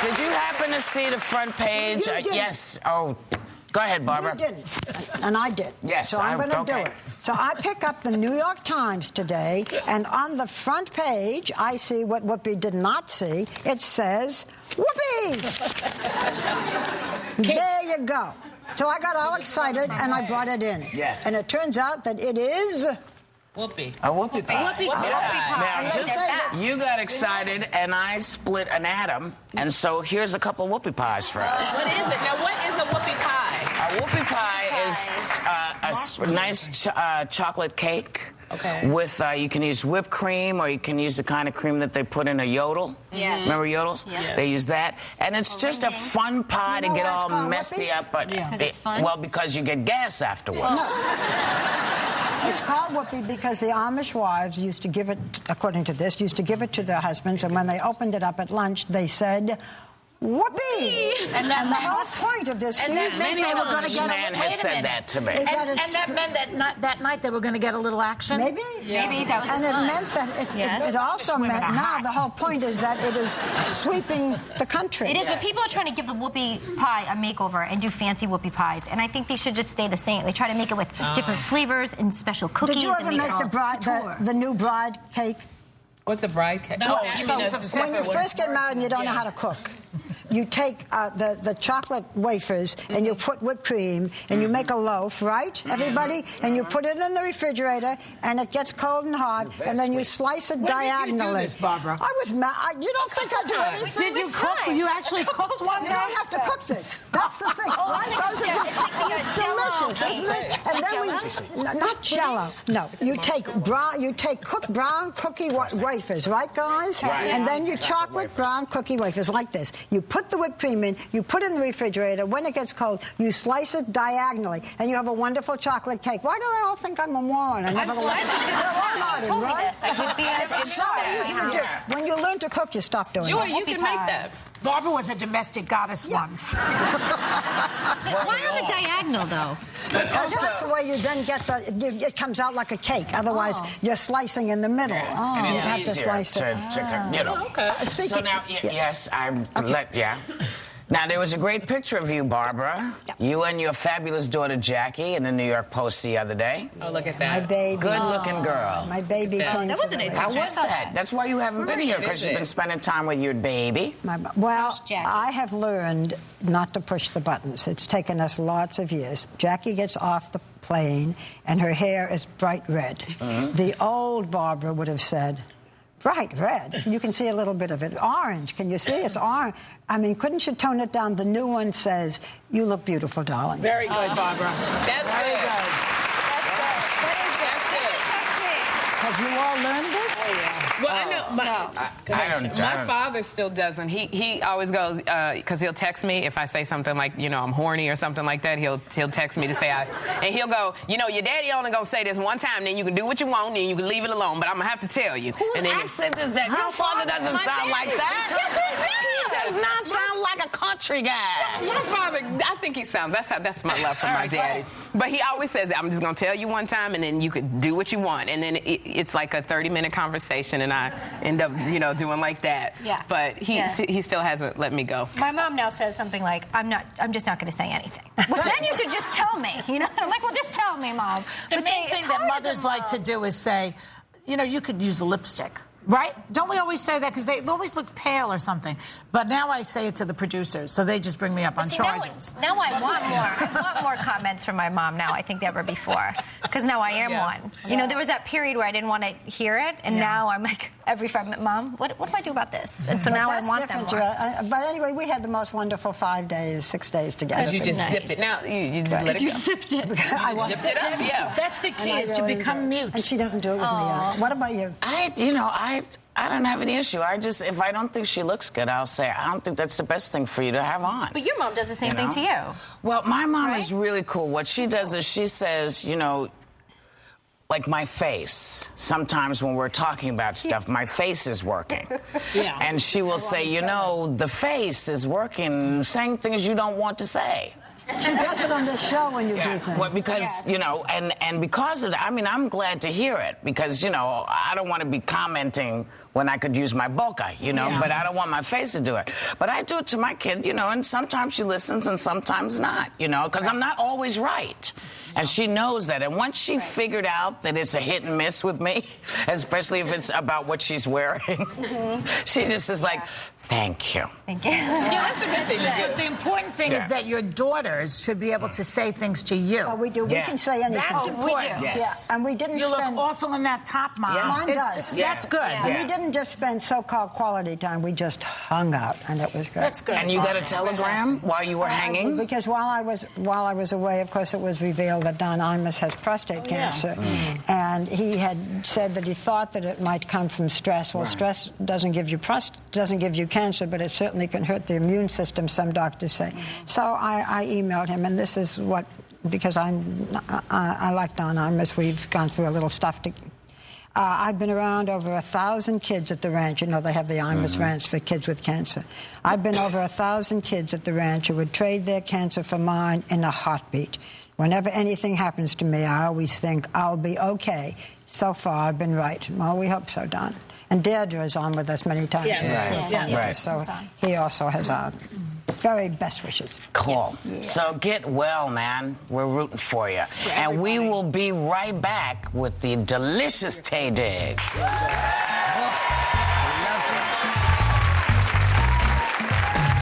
Did you happen to see the front page? You didn't. Yes. Oh, go ahead, Barbara. You didn't, and I did. Yes, so I'm going to okay. do it. So I pick up the New York Times today, and on the front page, I see what Whoopi did not see. It says, Whoopi! There you go. So I got all excited, and I brought it in. Yes. And it turns out that it is... Whoopi. A whoopie pie. Whoopie pie. Yes. Now, And just, they you got excited, and I split an atom, and so here's a couple whoopie pies for us. What is it? Now, what is a whoopie pie? A whoopie pie is a nice chocolate cake. Okay. With, you can use whipped cream, or you can use the kind of cream that they put in a yodel. Yes. Remember yodels? Yes. They use that. And it's just a fun pie to get all messy up. But Because it's fun? Well, because you get gas afterwards. It's called Whoopi because the Amish wives used to give it, according to this, used to give it to their husbands, and when they opened it up at lunch, they said, Whoopi! And the whole point of this huge... Many they were gonna get man has said that to me. Is that And it's... that meant that night they were going to get a little action? Maybe? Maybe that was And a it sign. meant that Yes. it also Women meant, are now hot. the whole point is that it is sweeping the country. It is, but people are trying to give the whoopie pie a makeover and do fancy whoopie pies, and I think they should just stay the same. They try to make it with different flavors and special cookies. Did you ever and make the bride, the new bride cake? What's a bride cake? No, So when you first get married and you don't know how to cook, you take the chocolate wafers and you put whipped cream and you make a loaf, right, everybody? And you put it in the refrigerator and it gets cold and hard, and then you slice it diagonally. Did you do this, Barbara? I was mad. You don't think I do anything? Did you cook? You actually cooked one You time? don't have to cook this. That's the thing. It's delicious, isn't it? And then not Jell-O. No, you take cooked brown cookie wafers, right, guys? Right. And then you chocolate brown cookie wafers like this. You put the whipped cream in, you put it in the refrigerator. When it gets cold, you slice it diagonally, and you have a wonderful chocolate cake. Why do they all think I'm a moron? I never Well, I should do this. You told me this. I would be It's so easy to do. When you learn to cook, you stop doing Joy, it. you can make that. Barbara was a domestic goddess once. Why on the diagonal, though? Because that's the way you then get it comes out like a cake. Otherwise, you're slicing in the middle. And you it's have to easier slice it. you know. Okay. So now, yes, Now, there was a great picture of you, Barbara. Yep. You and your fabulous daughter, Jackie, in the New York Post the other day. Oh, look at My that. baby. Good-looking girl. My baby came. That was a nice How picture. was that? That's why you haven't been here, because you've been spending time with your baby. Well, Jackie? I have learned not to push the buttons. It's taken us lots of years. Jackie gets off the plane, and her hair is bright red. The old Barbara would have said, bright red. You can see a little bit of it. Orange. Can you see? It's orange. I mean, couldn't you tone it down? The new one says, you look beautiful, darling. Very good, Barbara. That's Very good. good. That's good. Have you all learned this? Well, I know my father still doesn't. He always goes because he'll text me if I say something like, you know, I'm horny or something like that. He'll text me to say and he'll go, you know, your daddy only gonna say this one time, then you can do what you want, and you can leave it alone. But I'm gonna have to tell you. Whose accent is that? Your father doesn't sound like that. Yes, he He does not sound like a country guy. My father, I think he sounds. That's my love for my daddy. But he always says, I'm just gonna tell you one time, and then you could do what you want. And then it's like a 30-minute conversation, and I end up, you know, doing like that. Yeah. But he still hasn't let me go. My mom now says something like, I'm just not going to say anything. Well, then you should just tell me, you know? I'm like, well, just tell me, Mom. The main thing that mothers like to do is say, you know, you could use a lipstick. Right? Don't we always say that? Because they always look pale or something. But now I say it to the producers, so they just bring me up on charges. Now I want more. I want more comments from my mom now, I think, than ever before. Because now I am one. You know, there was that period where I didn't want to hear it, and now I'm like, every friend, Mom, what do I do about this? And so now I want them more. But anyway, we had the most wonderful 5 days, 6 days together. You just zipped it. Now you just let it go. You zipped it. I Zipped it up, yeah. That's the key, is to become mute. And she doesn't do it with me. What about you? I don't have any issue. If I don't think she looks good, I'll say, I don't think that's the best thing for you to have on. But your mom does the same thing to you. Well, my mom is really cool. What she does is she says, you know, like my face. Sometimes when we're talking about stuff, my face is working. And she will say, you know, the face is working, saying things you don't want to say. She does it on the show when you do things. Well, because, you know, and because of that, I mean, I'm glad to hear it because, you know, I don't want to be commenting when I could use my boca, you know, but I don't want my face to do it. But I do it to my kid, you know, and sometimes she listens and sometimes not, you know, because I'm not always right. And she knows that. And once she figured out that it's a hit and miss with me, especially if it's about what she's wearing, she just is like, thank you. Thank you. Yeah, that's a good thing to do. The important thing is that your daughters should be able to say things to you. Oh, we do. Yeah. We can say anything. That's important. Yes. Yeah. And we didn't You look spend... awful in that top, Mom. Yeah. Mine does. That's good. And we didn't just spend so-called quality time. We just hung out, and it was good. That's good. And you got a telegram while you were hanging? Because while I was away, of course, it was revealed that Don Imus has prostate cancer, and he had said that he thought that it might come from stress. Well, stress doesn't give you cancer, but it certainly can hurt the immune system, some doctors say. So I emailed him, and this is what, because I like Don Imus, we've gone through a little stuff to... I've been around over 1,000 kids at the ranch. You know, they have the Imus Ranch for kids with cancer. I've been over 1,000 kids at the ranch who would trade their cancer for mine in a heartbeat. Whenever anything happens to me, I always think I'll be okay. So far, I've been right. Well, we hope so, Don. And Deirdre is on with us many times. Yes. Right. So he also has our very best wishes. Cool. Yeah. So get well, man. We're rooting for you. And we will be right back with the delicious Tay Diggs.